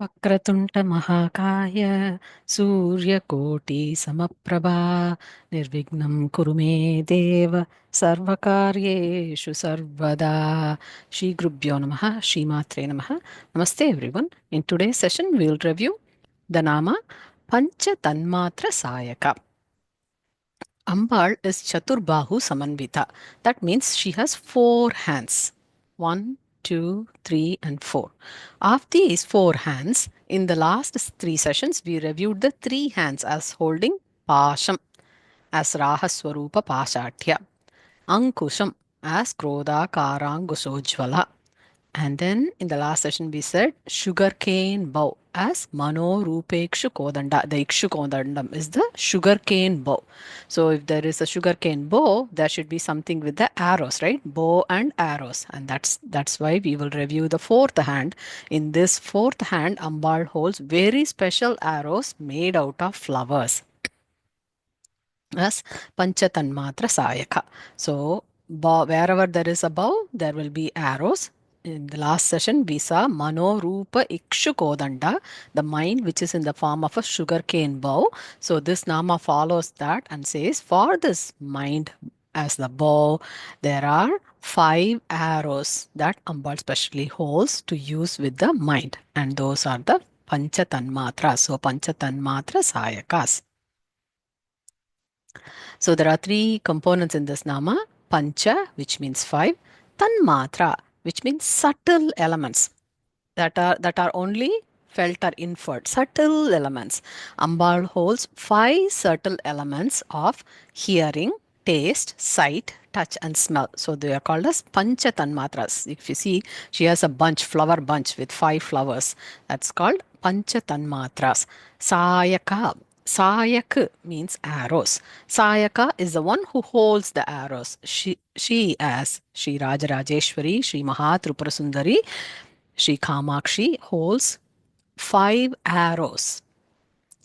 वक्रतुण्ड महाकाय सूर्यकोटि समप्रभा निर्विघ्नं कुरु मे देव सर्वकार्येषु सर्वदा. Shri Gurubhyo Namaha, Shri Matre Namaha. Namaste everyone. In today's session we will review the Nama Pancha Tanmatra Sayaka. Ambal is Chatur Bahu Samanvita. That means she has 4 hands. 1, 2, 3, and 4. Of these 4 hands, in the last 3 sessions, we reviewed the 3 hands as holding Pasham, as Raga svarupa Pasadhya, Ankusham as Krodhakarankushojjvala, and then in the last session we said Sugarcane Bow as Mano Roopekshu Kodanda. The Ikshu Kodandam is the sugarcane bow. So if there is a sugarcane bow, there should be something with the arrows, right? Bow and arrows. And that's why we will review the 4th hand. In this 4th hand, Ambal holds very special arrows made out of flowers as Pancha Tanmatra Sayaka. So wherever there is a bow, there will be arrows. In the last session, we saw Mano Roopekshu Kodanda, the mind which is in the form of a sugarcane bow. So this Nama follows that and says, for this mind as the bow, there are 5 arrows that Ambal specially holds to use with the mind. And those are the Pancha Tanmatras. So Pancha Tanmatra Sayakas. So there are 3 components in this Nama. Pancha, which means 5. Tanmatra, which means subtle elements that are only felt or inferred. Subtle elements. Ambal holds 5 subtle elements of hearing, taste, sight, touch, and smell. So they are called as Pancha Tanmatras. If you see, she has a flower bunch with 5 flowers. That's called Pancha Tanmatras. Sayaka. Sayak means arrows. Sayaka is the one who holds the arrows. She as Sri Rajarajeshwari, Sri Mahatripurasundari, Sri Kamakshi holds 5 arrows,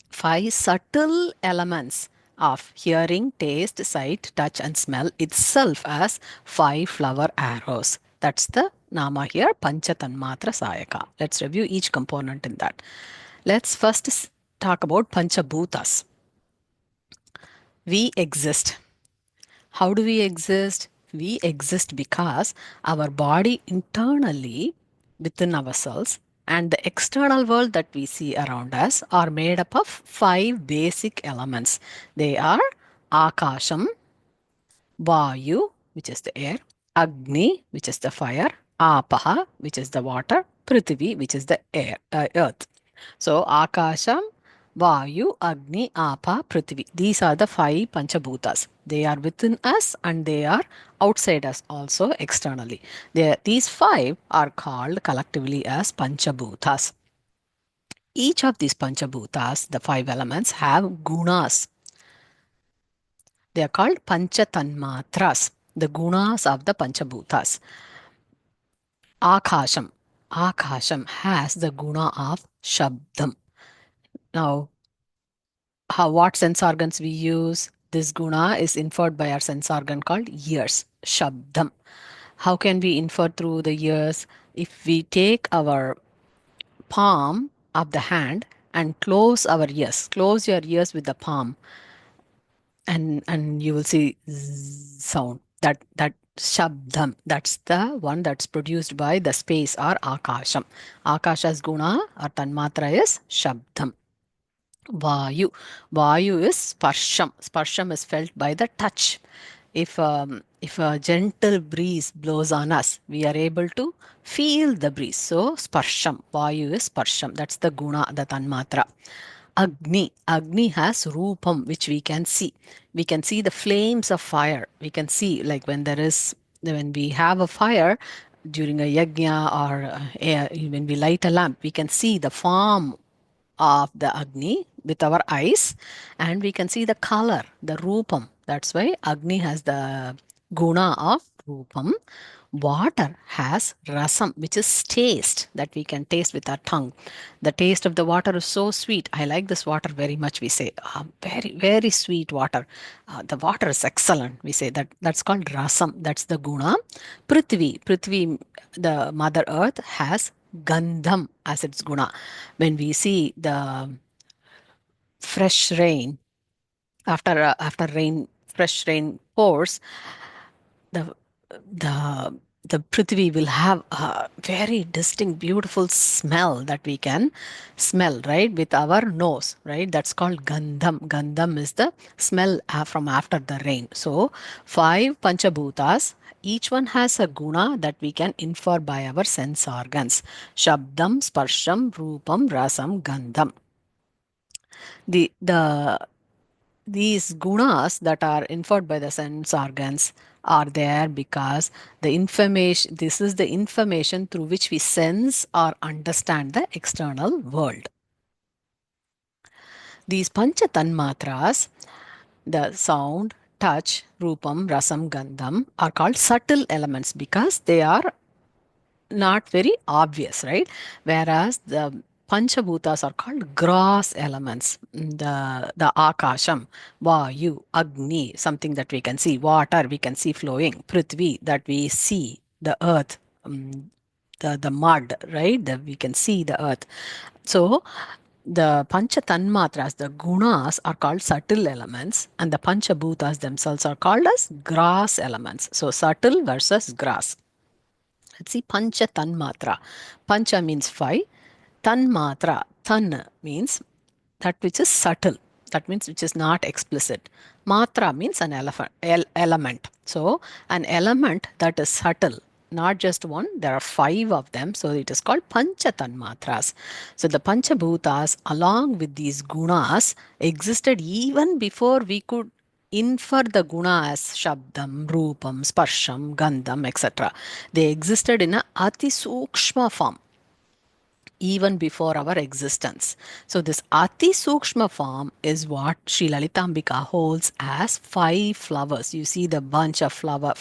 5 subtle elements of hearing, taste, sight, touch, and smell itself as 5 flower arrows. That's the Nama here, Pancha Tanmatra Sayaka. Let's review each component in that. Let's first talk about Panchabhutas. We exist. How do we exist? We exist because our body internally within ourselves and the external world that we see around us are made up of 5 basic elements. They are Akasham, Vayu, which is the air, Agni, which is the fire, Apaha, which is the water, Prithvi, which is the earth. So Akasham, Vayu, Agni, Apa, Prithvi. These are the 5 Panchabhutas. They are within us and they are outside us also externally. These 5 are called collectively as Panchabhutas. Each of these Panchabhutas, the 5 elements, have gunas. They are called Pancha Tanmatras, the gunas of the Panchabhutas. Akasham. Akasham has the guna of Shabdam. Now, what sense organs we use? This guna is inferred by our sense organ called ears, Shabdam. How can we infer through the ears? If we take our palm of the hand and close our ears, close your ears with the palm, and you will see sound. That Shabdam, that's the one that's produced by the space or Akasham. Akasha's guna or Tanmatra is Shabdam. Vayu. Vayu is Sparsham. Sparsham is felt by the touch. If a gentle breeze blows on us, we are able to feel the breeze. So Sparsham. Vayu is Sparsham. That's the guna, the Tanmatra. Agni. Agni has Roopam, which we can see. We can see the flames of fire. We can see, like when we have a fire during a yajna or when we light a lamp, we can see the form of the Agni with our eyes and we can see the color, the Roopam. That's why Agni has the guna of Roopam. Water has rasam, which is taste that we can taste with our tongue. The taste of the water is so sweet. I like this water very much. We say, very, very sweet water. The water is excellent. We say that's called rasam. That's the guna. Prithvi, the Mother Earth has Gandham as its guna. When we see the fresh rain, after rain, fresh rain pours, the the the prithvi will have a very distinct, beautiful smell that we can smell, right, with our nose, right? That's called gandham. Gandham is the smell from after the rain. So, five panchabhutas. Each one has a guna that we can infer by our sense organs. Shabdam, sparsham, rupam, rasam, gandham. The these gunas that are inferred by the sense organs are there because the information, this is the information through which we sense or understand the external world. These pancha tanmatras, the sound, touch, rupam, rasam, gandham, are called subtle elements because they are not very obvious, right? Whereas the Panchabhutas are called gross elements. The Akasham, Vayu, Agni, something that we can see, water we can see flowing, Prithvi that we see, the earth, the mud, right? We can see the earth. So the Pancha Tanmatras, the gunas, are called subtle elements, and the Panchabhutas themselves are called as gross elements. So subtle versus gross. Let's see Pancha Tanmatra. Pancha means five. Tanmatra. Tan means that which is subtle. That means which is not explicit. Matra means an element. So an element that is subtle. Not just one, there are five of them. So it is called Pancha Tanmatras. So the Panchabhutas, along with these gunas, existed even before we could infer the guna as Shabdam, Rupam, Sparsham, Gandham, etc. They existed in a Ati Sukshma form even before our existence. So this Ati Sukshma form is what Sri Lalitambika holds as five flowers. You see the bunch of flower,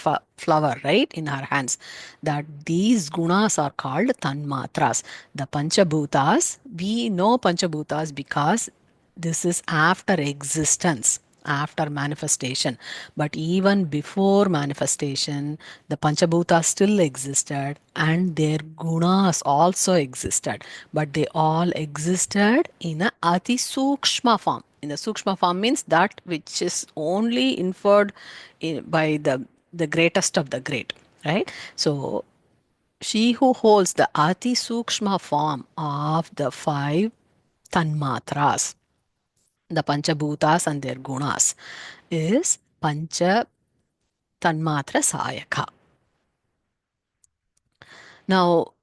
right, in her hands. That these gunas are called Tanmatras. The Panchabhutas, we know Panchabhutas because this is after existence, after manifestation. But even before manifestation, the Panchabhutas still existed and their gunas also existed. But they all existed in a Ati Sukshma form. In the Sukshma form means that which is only inferred by the greatest of the great, right? So she who holds the Ati Sukshma form of the five Tanmatras, the Panchabhutas and their gunas, is Pancha Tanmatra Sayaka. Now,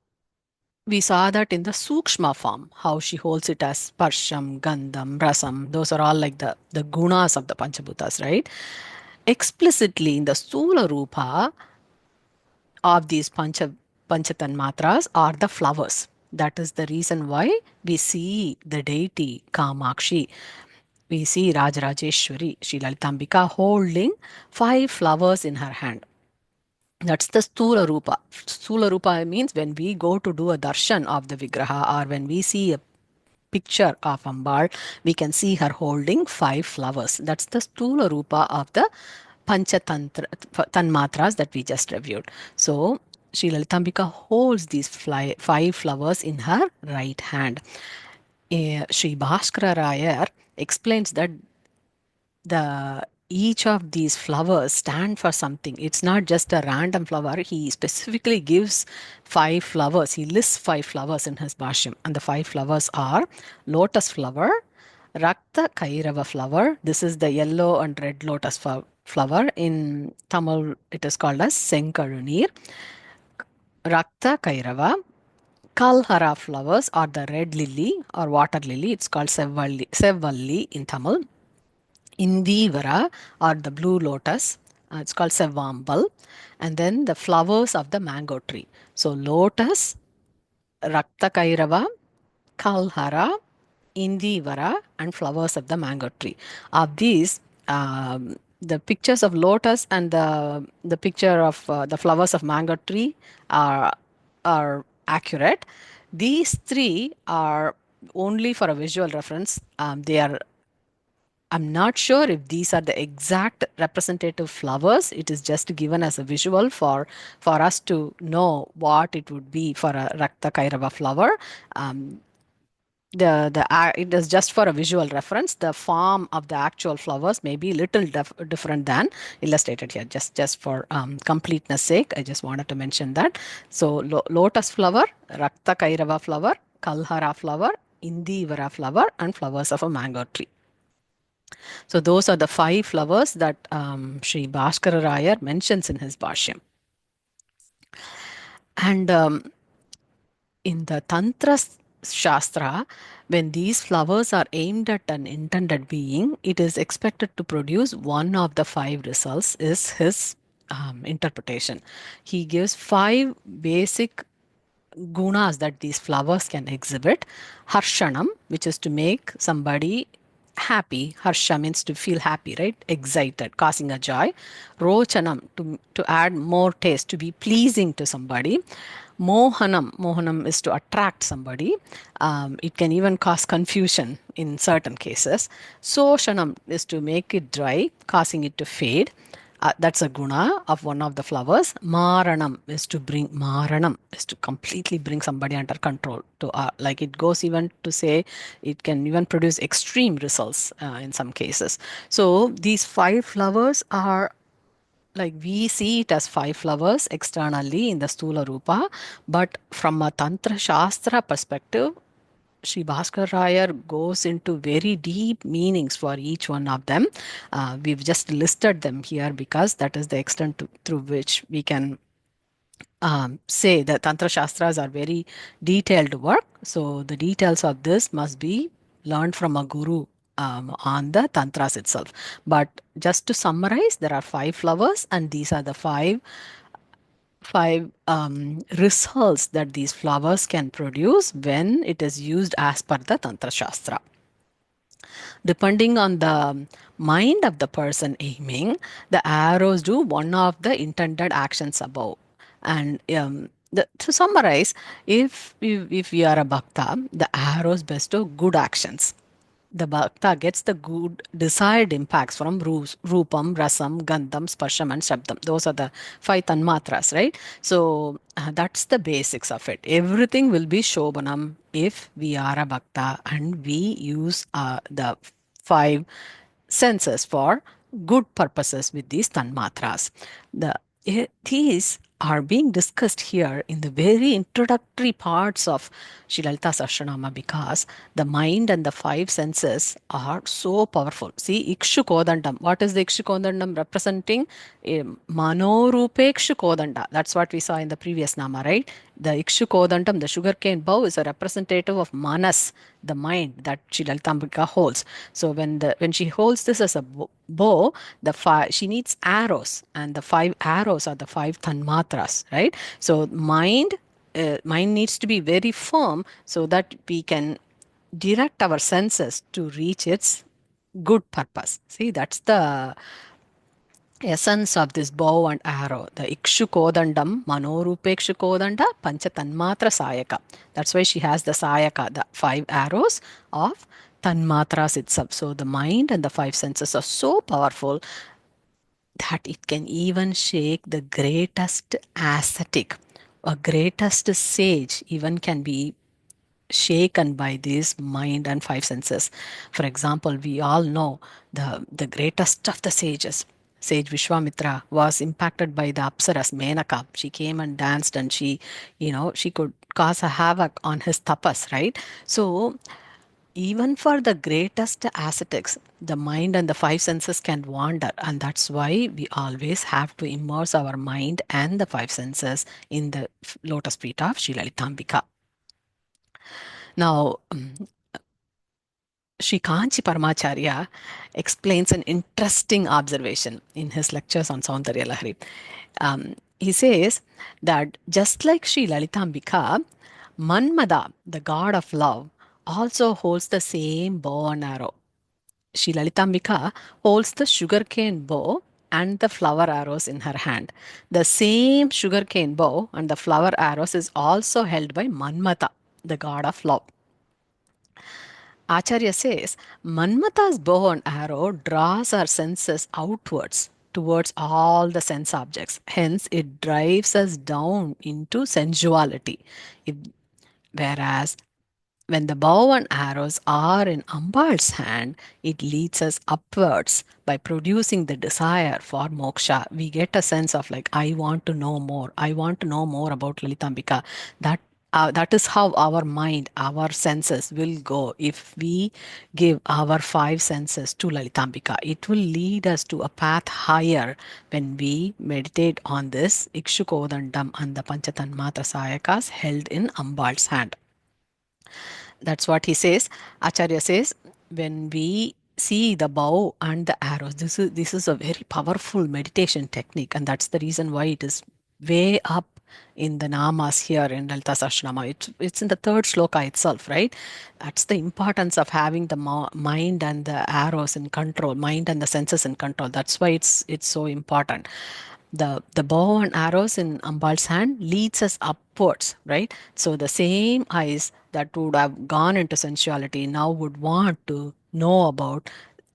we saw that in the Sukshma form, how she holds it as Parsham, Gandham, Rasam. Those are all like the gunas of the Panchabhutas, right? Explicitly in the Stula Rupa of these Panchatanmatras are the flowers. That is the reason why we see the deity Kamakshi. We see Rajarajeshwari, Sri Lalitambika, holding five flowers in her hand. That's the Stula Rupa. Stula Rupa means when we go to do a darshan of the Vigraha or when we see a picture of Ambal, we can see her holding five flowers. That's the Stula Rupa of the Tanmatras that we just reviewed. So, Sri Lalitambika holds these five flowers in her right hand. Sri Bhaskara Rayar explains that the each of these flowers stand for something. It's not just a random flower. He specifically gives five flowers. He lists five flowers in his Bhashyam. And the five flowers are lotus flower, Rakta Kairava flower. This is the yellow and red lotus flower. In Tamil, it is called as Senkarunir. Rakta Kairava. Kalhara flowers are the red lily or water lily. It's called Sevvalli in Tamil. Indivara or the blue lotus. It's called Sevambal. And then the flowers of the mango tree. So lotus, Rakta Kairava, Kalhara, Indivara, and flowers of the mango tree. Of these, the pictures of lotus and the picture of the flowers of mango tree are accurate. These three are only for a visual reference. They are I'm not sure if these are the exact representative flowers. It is just given as a visual for us to know what it would be for a Rakta Kairava flower. Um, it is just for a visual reference. The form of the actual flowers may be little different than illustrated here. Just for completeness sake, I just wanted to mention that. So lotus flower, Rakta Kairava flower, Kalhara flower, Indivara flower, and flowers of a mango tree. So those are the five flowers that Sri Bhaskara Rayar mentions in his Bhashyam. And in the Tantra Shastra, when these flowers are aimed at an intended being, it is expected to produce one of the five results, is his interpretation. He gives five basic gunas that these flowers can exhibit. Harshanam, which is to make somebody happy. Harsha means to feel happy, right? Excited, causing a joy. Rochanam, to add more taste, to be pleasing to somebody. Mohanam is to attract somebody. It can even cause confusion in certain cases. Soshanam is to make it dry, causing it to fade. That's a guna of one of the flowers. Maranam is to completely bring somebody under control. To like it goes even to say it can even produce extreme results in some cases. So these five flowers are like we see it as five flowers externally in the Stula Rupa, but from a Tantra Shastra perspective, Sri Bhaskar Rayar goes into very deep meanings for each one of them. We've just listed them here because that is the extent through which we can say that Tantra Shastras are very detailed work. So the details of this must be learned from a guru on the Tantras itself. But just to summarize, there are five flowers, and these are the five results that these flowers can produce when it is used as per the Tantra Shastra. Depending on the mind of the person aiming, the arrows do one of the intended actions above. And to summarize, if we are a bhakta, the arrows bestow good actions. The bhakta gets the good desired impacts from rupam, rasam, gandham, sparsham, and shabdam. Those are the five tanmatras, right? So that's the basics of it. Everything will be shobhanam if we are a bhakta and we use the five senses for good purposes with these tanmatras. These are being discussed here in the very introductory parts of Shilalita Sahasranama because the mind and the five senses are so powerful. See, Ikshu Kodandam. What is the Ikshu Kodandam representing? Mano Roopekshu Kodanda. That's what we saw in the previous Nama, right? The Ikshu Kodandam, the sugarcane bow, is a representative of Manas, the mind that Sri Lalitambika holds. So when she holds this as a bow, she needs arrows, and the five arrows are the five tanmatras, right? So mind needs to be very firm so that we can direct our senses to reach its good purpose. See, that's the essence of this bow and arrow. The Ikshu Kodandam, Mano Roopekshu Kodanda, Pancha Tanmatra Sayaka. That's why she has the Sayaka, the five arrows of Tanmatras itself. So the mind and the five senses are so powerful that it can even shake the greatest ascetic. A greatest sage even can be shaken by this mind and five senses. For example, we all know the greatest of the sages, Sage Vishwamitra, was impacted by the Apsaras, Menaka. She came and danced, and she could cause a havoc on his tapas, right? So even for the greatest ascetics, the mind and the five senses can wander, and that's why we always have to immerse our mind and the five senses in the lotus feet of Sri Lalitambika. Now, Sri Kanchi Paramacharya explains an interesting observation in his lectures on Saundarya Lahari. He says that just like Sri Lalitambika, Manmada, the god of love, also holds the same bow and arrow. Sri Lalitambika holds the sugarcane bow and the flower arrows in her hand. The same sugarcane bow and the flower arrows is also held by Manmata, the god of love. Acharya says, Manmata's bow and arrow draws our senses outwards towards all the sense objects. Hence, it drives us down into sensuality. If, whereas when the bow and arrows are in Ambal's hand, it leads us upwards by producing the desire for moksha. We get a sense of like, I want to know more. I want to know more about Lalitambika. That that is how our mind, our senses will go. If we give our five senses to Lalitambika, it will lead us to a path higher when we meditate on this Ikshu Kodandam and the Panchatanmatra Sayakas held in Ambal's hand. That's what he says. Acharya says, when we see the bow and the arrows, this is a very powerful meditation technique, and that's the reason why it is way up in the namas here in Lalita Sahasranama. It's in the third sloka itself, right? That's the importance of having the mind and the arrows in control, mind and the senses in control. That's why it's so important. The bow and arrows in Ambal's hand leads us upwards, right? So the same eyes that would have gone into sensuality now would want to know about,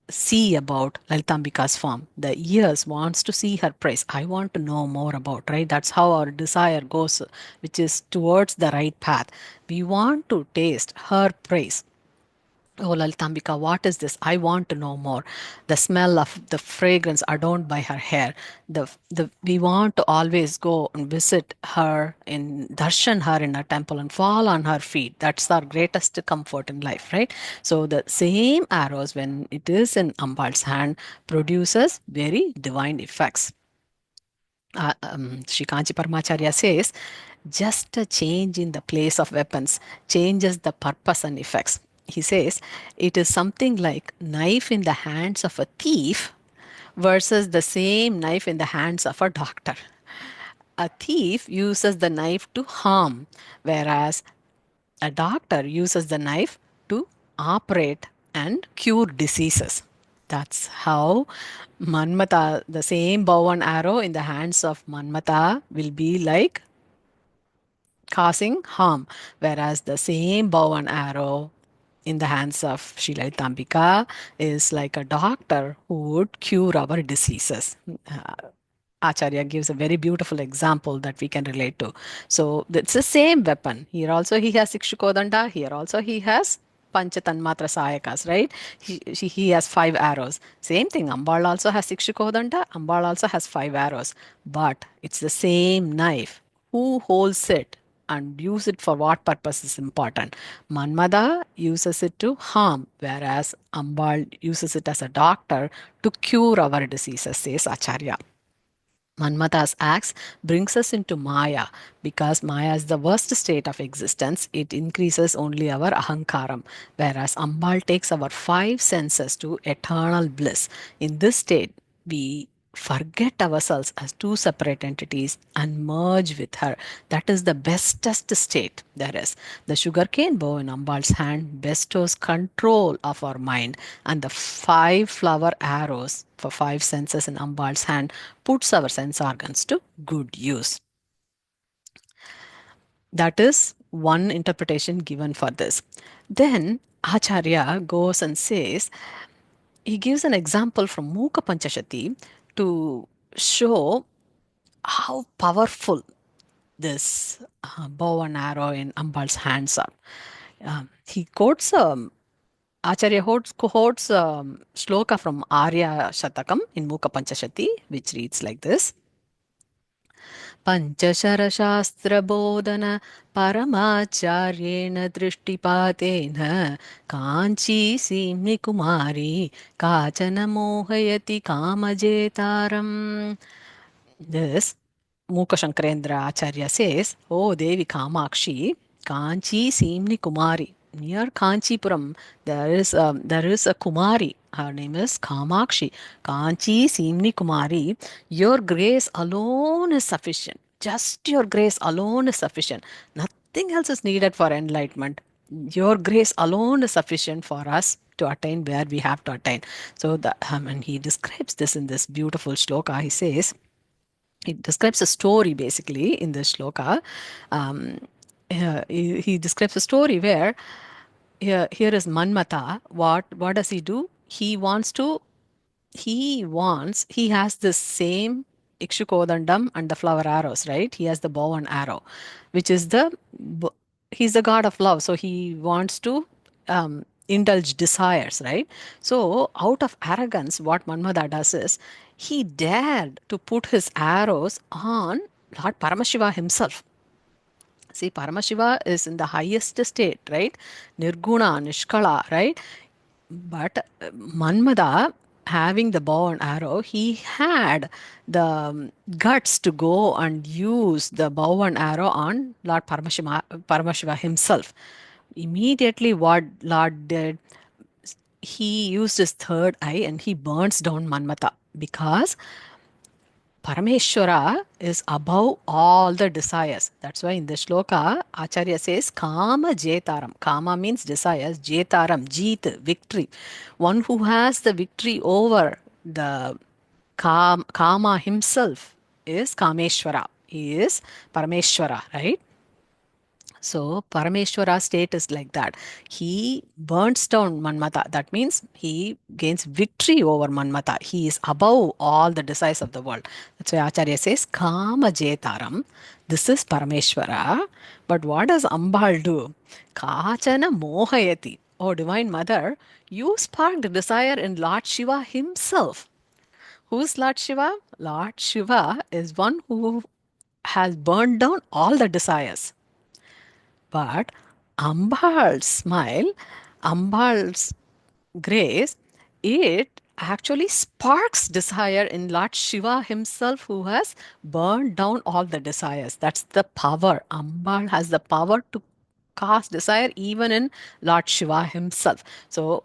see about Lalitambika's form. The ears wants to see her praise. I want to know more about, right? That's how our desire goes, which is towards the right path. We want to taste her praise. Oh, Lalitambika, what is this? I want to know more. The smell of the fragrance adorned by her hair. We want to always go and visit her in darshan her in her temple and fall on her feet. That's our greatest comfort in life, right? So the same arrows, when it is in Ambal's hand, produces very divine effects. Sri Kanchi Paramacharya says, just a change in the place of weapons changes the purpose and effects. He says, it is something like knife in the hands of a thief versus the same knife in the hands of a doctor. A thief uses the knife to harm, whereas a doctor uses the knife to operate and cure diseases. That's how Manmata, the same bow and arrow in the hands of Manmata, will be like causing harm, whereas the same bow and arrow in the hands of Shilalitambika is like a doctor who would cure our diseases. Acharya gives a very beautiful example that we can relate to. So it's the same weapon. Here also he has Ikshukodanda. Here also he has Panchatanmatra Sayakas, right? He has five arrows. Same thing. Ambal also has Ikshukodanda. Ambal also has five arrows. But it's the same knife. Who holds it and use it for what purpose is important? Manmada uses it to harm, whereas Ambal uses it as a doctor to cure our diseases, says Acharya. Manmata's axe brings us into Maya because Maya is the worst state of existence. It increases only our ahankaram, whereas Ambal takes our five senses to eternal bliss. In this state, we forget ourselves as two separate entities and merge with her. That is the bestest state there is. The sugarcane bow in Ambal's hand bestows control of our mind, and the five flower arrows for five senses in Ambal's hand puts our sense organs to good use. That is one interpretation given for this. Then Acharya goes and says, he gives an example from Mukha Panchashati to show how powerful this bow and arrow in Ambal's hands are. He quotes Acharya quotes Sloka from Arya Shatakam in Mukha Panchashati, which reads like this. पञ्चशरशास्त्रबोधन परमाचार्येण दृष्टिपातेन Kanchi सीम्निकुमारी काचन मोहयति कामजेतारम्. This Mukha Shankarendra Acharya says, "Oh Devi Kamakshi, Kanchi Simni Kumari." Near Kanchipuram, there is a Kumari. Her name is Kamakshi. Kanchi Simni Kumari. Your grace alone is sufficient. Just your grace alone is sufficient. Nothing else is needed for enlightenment. Your grace alone is sufficient for us to attain where we have to attain. So, and he describes this in this beautiful shloka. He says, it describes a story basically in this shloka. He describes a story where here is Manmata. What does he do? He has the same Ikshukodandam and the flower arrows, right? He has the bow and arrow, which is he's the god of love. So he wants to indulge desires, right? So out of arrogance, what Manmada does is he dared to put his arrows on Lord Paramashiva himself. See, Paramashiva is in the highest state, right? Nirguna, Nishkala, right? But Manmada, having the bow and arrow, he had the guts to go and use the bow and arrow on Lord Paramashiva himself. Immediately, what Lord did, he used his third eye and he burns down Manmata because Parameshwara is above all the desires. That's why in the shloka, Acharya says, Kama Jetaram. Kama means desires. Jetaram, Jeet, victory. One who has the victory over the Kama himself is Kameshwara. He is Parameshwara, right? So Parameshwara state is like that. He burns down Manmata. That means he gains victory over Manmata. He is above all the desires of the world. That's why Acharya says Kama Jetaram. This is Parameshwara. But what does Ambal do? Kachana Mohayati. Oh, Divine Mother, you sparked desire in Lord Shiva himself. Who's Lord Shiva? Lord Shiva is one who has burned down all the desires. But Ambal's smile, Ambal's grace, it actually sparks desire in Lord Shiva himself, who has burned down all the desires. That's the power. Ambal has the power to cast desire even in Lord Shiva himself. So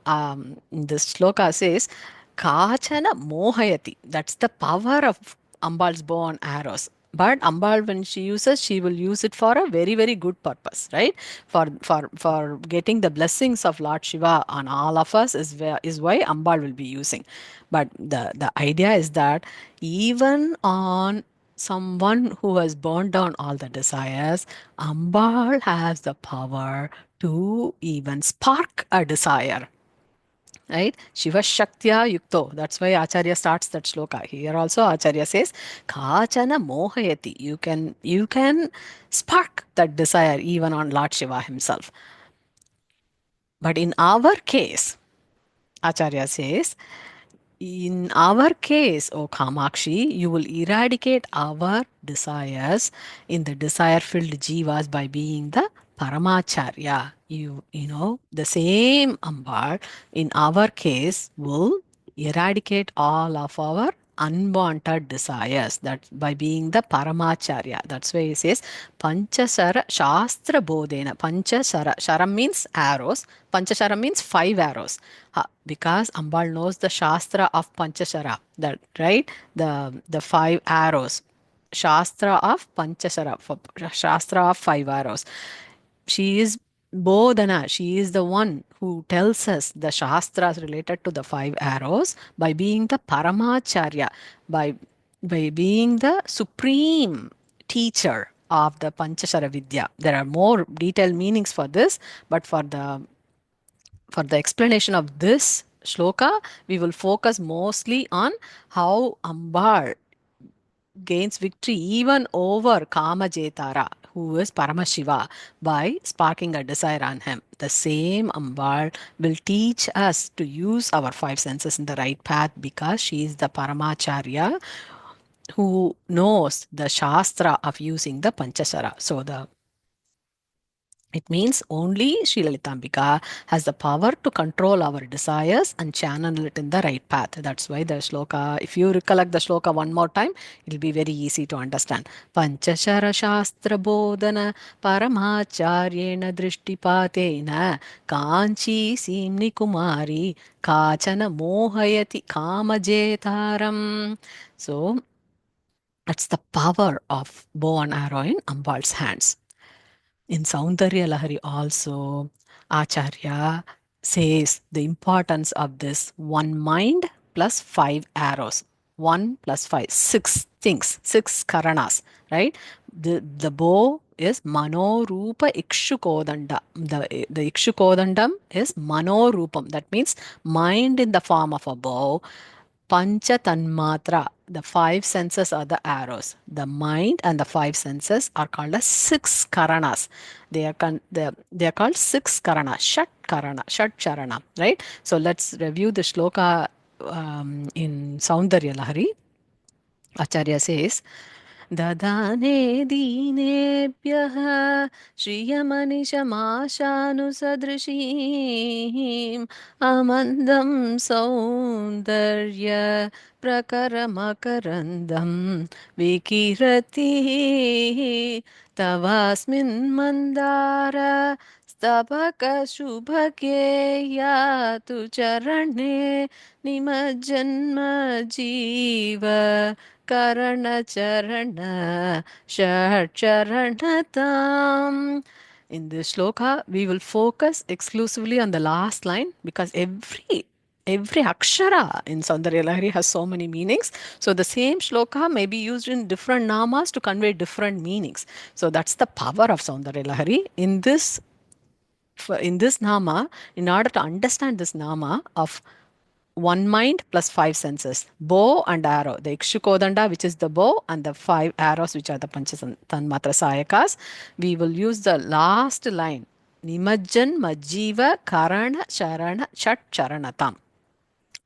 this shloka says, Kachana mohayati. That's the power of Ambal's bow and arrows. But Ambal, when she uses, she will use it for a very, very good purpose, right? For getting the blessings of Lord Shiva on all of us is why Ambal will be using. But the idea is that even on someone who has burned down all the desires, Ambal has the power to even spark a desire. Right? Shiva Shaktya Yukto. That's why Acharya starts that shloka. Here also Acharya says, Kachana Mohayati. You can spark that desire even on Lord Shiva himself. But in our case, Acharya says, in our case, O Kamakshi, you will eradicate our desires in the desire-filled jivas by being the Paramacharya. You know, the same Ambal in our case will eradicate all of our unwanted desires, that by being the Paramacharya. That's why he says Panchashara Shastra Bodhena. Panchashara. Sharam means arrows. Panchashara means 5 arrows. Because Ambal knows the Shastra of Panchashara. That right? The 5 arrows. Shastra of Panchashara. Shastra of 5 arrows. She is Bodhana. She is the one who tells us the Shastras related to the 5 arrows by being the Paramacharya, by, by being the supreme teacher of the Panchashara Vidya. There are more detailed meanings for this, but for the explanation of this shloka, we will focus mostly on how Ambal gains victory even over Kamajetara, who is Paramashiva, by sparking a desire on him. The same Ambal will teach us to use our 5 senses in the right path because she is the Paramacharya who knows the Shastra of using the Panchashara. So it means only Sri Lalitambika has the power to control our desires and channel it in the right path. That's why the shloka, if you recollect the shloka one more time, it'll be very easy to understand. Panchashara Shastra Bodhana Paramacharyena Drishtipatena Kanchi Simni Kumari Kachana Mohayati Kamajetaram. So that's the power of bow and arrow in Ambal's hands. In Saundarya Lahari also, Acharya says the importance of this one mind plus 5 arrows. 1 plus 5, 6 things, 6 karanas, right? The bow is Mano Roopekshu Kodanda. The Ikshu Kodandam is Mano Roopam. That means mind in the form of a bow. Pancha Tanmatra. The five senses are the arrows. The mind and the five senses are called as six karanas. They are called six karana, shat charana, right? So let's review the shloka in Saundarya Lahari. Acharya says, ददाने दीनेभ्यः श्रियमनिशमाशानुसदृशीम् अमन्दं सौन्दर्य प्रकरमकरन्दं विकिरति तवास्मिन् मन्दार स्तबकशुभगे यातु चरणे निमज्जन्म जीव Karana Charana In this shloka, we will focus exclusively on the last line because every akshara in Saundarya Lahari has so many meanings. So the same shloka may be used in different namas to convey different meanings. So that's the power of Saundarya Lahari. In this nama, in order to understand this nama of one mind plus five senses, bow and arrow, the Ikshukodanda, which is the bow, and the five arrows, which are the Pancha Tanmatra Sayakas, we will use the last line, Nimajjan Majjiva Karana Charana Chat Charanatam.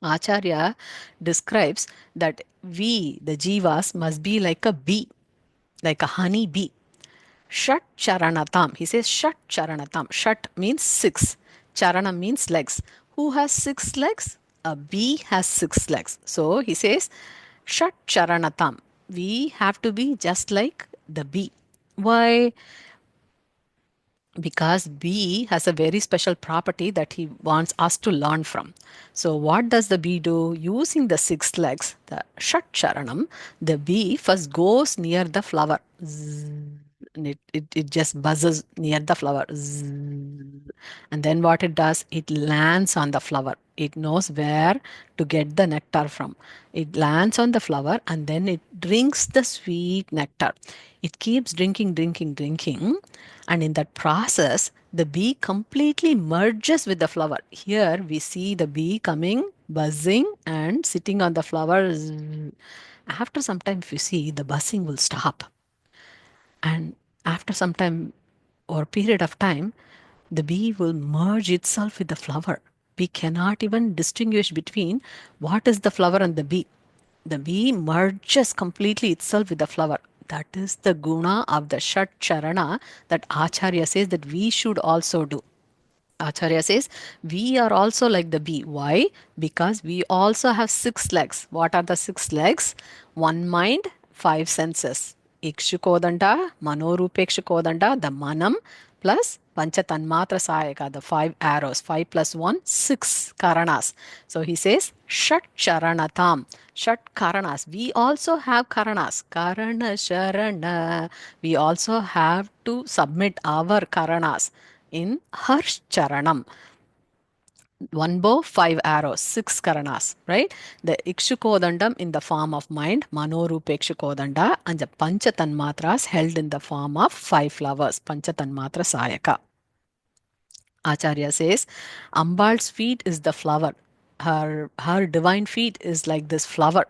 Acharya describes that we, the jivas, must be like a bee, like a honey bee. Shat charanatam. He says Shat charanatam. Shat means six. Charana means legs. Who has six legs? A bee has six legs. So he says Shat charanatam. We have to be just like the bee. Why? Because bee has a very special property that he wants us to learn from. So what does the bee do? Using the six legs, the Shat charanam, the bee first goes near the flower. Zzz, and it just buzzes near the flower. Zzz. And then what it does? It lands on the flower. It knows where to get the nectar from. It lands on the flower and then it drinks the sweet nectar. It keeps drinking, drinking, drinking. And in that process, the bee completely merges with the flower. Here we see the bee coming, buzzing, and sitting on the flower. After some time, if you see, the buzzing will stop. And after some time or period of time, the bee will merge itself with the flower. We cannot even distinguish between what is the flower and the bee. The bee merges completely itself with the flower. That is the guna of the Shat Charana that Acharya says that we should also do. Acharya says, we are also like the bee. Why? Because we also have six legs. What are the six legs? One mind, five senses. Ikshukodanda, Mano Roopekshu Kodanda, the manam, plus Pancha Tanmatra Sayaka, the five arrows. 5 plus 1, 6 karanas. So he says, Shat Charanatam. Shat karanas. We also have karanas. Karana Sharana. We also have to submit our karanas in Harsh Charanam. One bow, five arrows, six karanas, right? The Ikshukodandam in the form of mind, Mano Roopekshu Kodanda, and the Pancha Tanmatras held in the form of five flowers, Pancha Tanmatra Sayaka. Acharya says, Ambal's feet is the flower. Her divine feet is like this flower.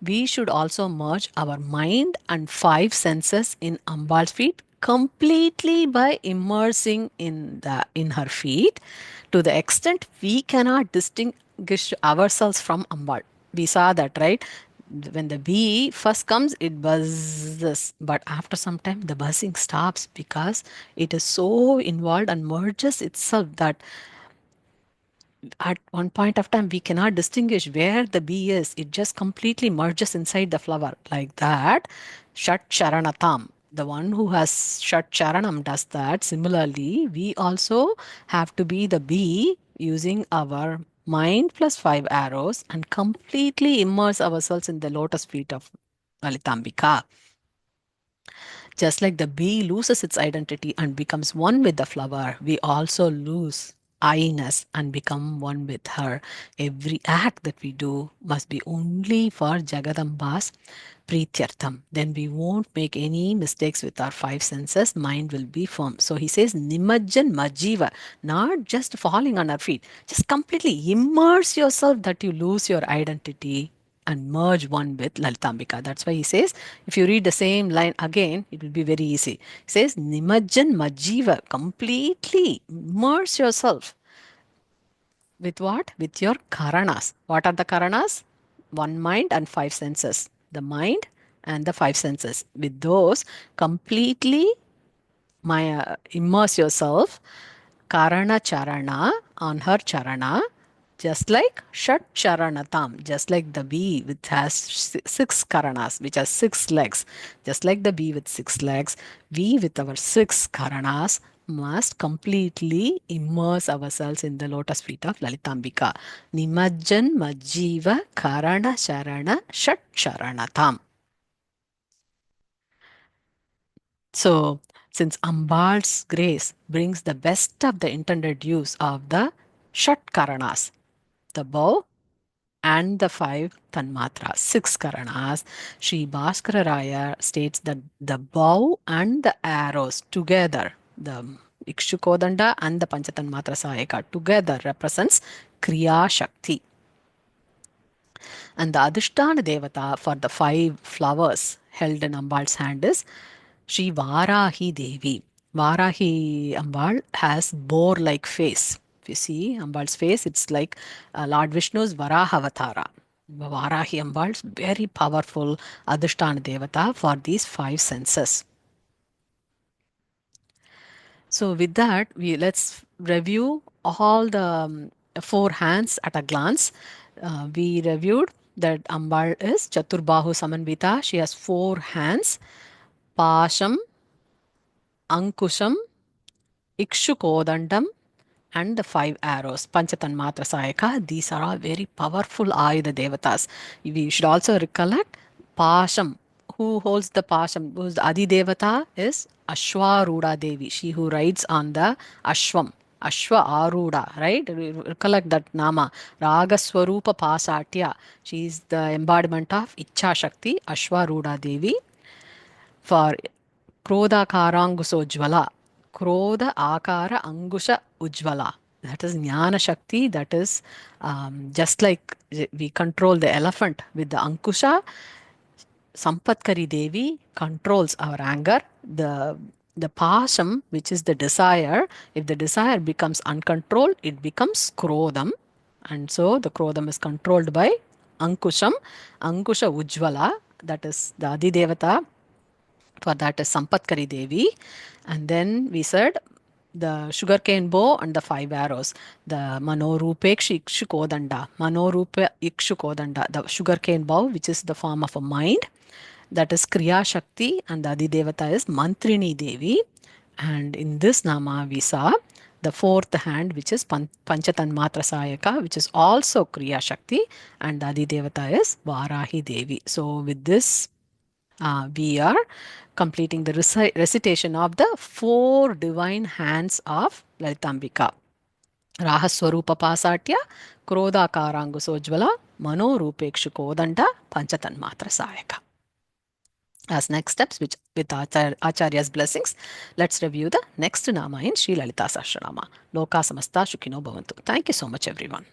We should also merge our mind and five senses in Ambal's feet completely by immersing in her feet to the extent we cannot distinguish ourselves from Ambal. We saw that, right? When the bee first comes, it buzzes, but after some time, the buzzing stops because it is so involved and merges itself that at one point of time we cannot distinguish where the bee is. It just completely merges inside the flower like that. Shat charanatam, the one who has shat charanam does that. Similarly, we also have to be the bee using our mind plus five arrows and completely immerse ourselves in the lotus feet of Lalitambika. Just like the bee loses its identity and becomes one with the flower, we also lose I-ness and become one with her. Every act that we do must be only for Jagadamba's Prityartham. Then we won't make any mistakes with our five senses. Mind will be firm. So he says, Nimajjan Majiva, not just falling on our feet, just completely immerse yourself that you lose your identity and merge one with Lalitambika. That's why he says, if you read the same line again, it will be very easy. He says, Nimajjan Majiva, completely immerse yourself. With what? With your karanas. What are the karanas? One mind and five senses. The mind and the five senses. With those, completely immerse yourself. Karana charana, on her charana, just like Shat Charanatam, just like the bee which has six karanas, which has six legs, just like the bee with six legs, we with our six karanas must completely immerse ourselves in the lotus feet of Lalitambika. Nimajjan Majjiva Karana Sharana Shat Charanatam. So, since Ambal's grace brings the best of the intended use of the Shat Karanas, the bow and the five Tanmatras, six Karanas, Sri Bhaskara Raya states that the bow and the arrows together, the Ikshu Kodanda and the Pancha Tanmatra Sayaka together represents Kriya Shakti. And the Adhistana Devata for the five flowers held in Ambal's hand is Sri Varahi Devi. Varahi Ambal has boar-like face. If you see Ambal's face, it's like Lord Vishnu's Varaha Avatara. Varahi Ambal is very powerful Adhistana Devata for these five senses. So with that, let's review all the four hands at a glance. We reviewed that Ambal is Chatur Bahu Samanvita. She has four hands. Pasham, Ankusham, Ikshu Kodandam, and the five arrows, Panchatanmatra Sayaka. These are all very powerful Ayuda Devatas. We should also recollect Pasham. Who holds the Pasham? Who's the Adi Devata is Ashwaruda Devi, she who rides on the Ashwam. Ashwa Aruda, right? Recollect that Nama. Raga svarupa Pasadhya. She is the embodiment of Icha Shakti, Ashwaruda Devi. For Krodhakarankushojjvala, Krodha Akara Angusha Ujjvala. That is Jnana Shakti. That is just like we control the elephant with the Ankusha. Sampatkari Devi controls our anger. The Pasham, which is the desire, if the desire becomes uncontrolled, it becomes Krodham. And so the Krodham is controlled by Ankusham. Angusha Ujjvala, that is the Adi Devata. For that is Sampatkari Devi. And then we said the sugarcane bow and the five arrows. The Mano Roopekshu Kodanda. Mano Roopekshu Kodanda. The sugarcane bow, which is the form of a mind. That is Kriya Shakti, and the Adi Devata is Mantrini Devi. And in this Nama we saw the fourth hand, which is Panchatanmatra Sayaka, which is also Kriya Shakti, and the Adi Devata is Varahi Devi. So with this we are completing the recitation of the four divine hands of Lalitambika. Raha svarupa Pasadhya, Krodhakarankushojjvala, Mano Roopekshu Kodanda, Panchatanmatra Sayaka. As next steps, with Acharya's blessings, let's review the next Nama in Sri Lalita Sahasranama. Loka Samasta Shukino Bhavantu. Thank you so much, everyone.